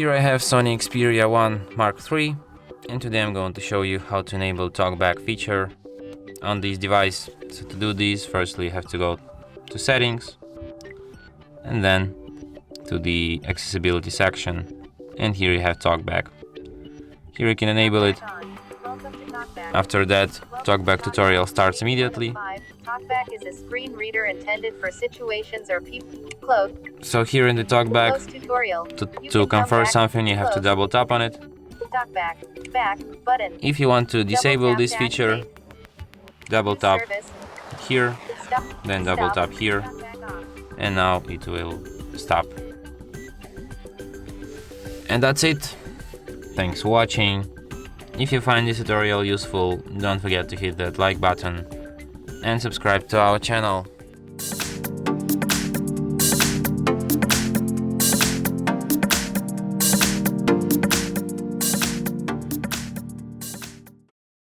Here I have SONY Xperia 1 Mark III, and today I'm going to show you how to enable talkback feature on this device. So to do this, firstly you have to go to settings and then to the accessibility section, and here you have talkback. Here you can enable it. After that, talkback tutorial starts immediately. Talkback is a screen reader intended for situations or people. Close. So here in the talkback, to confirm something, you have to double tap on it. Talkback back button. If you want to disable this feature, double tap here, then double tap here, and now it will stop. And that's it. Thanks for watching. If you find this tutorial useful, don't forget to hit that like button and subscribe to our channel.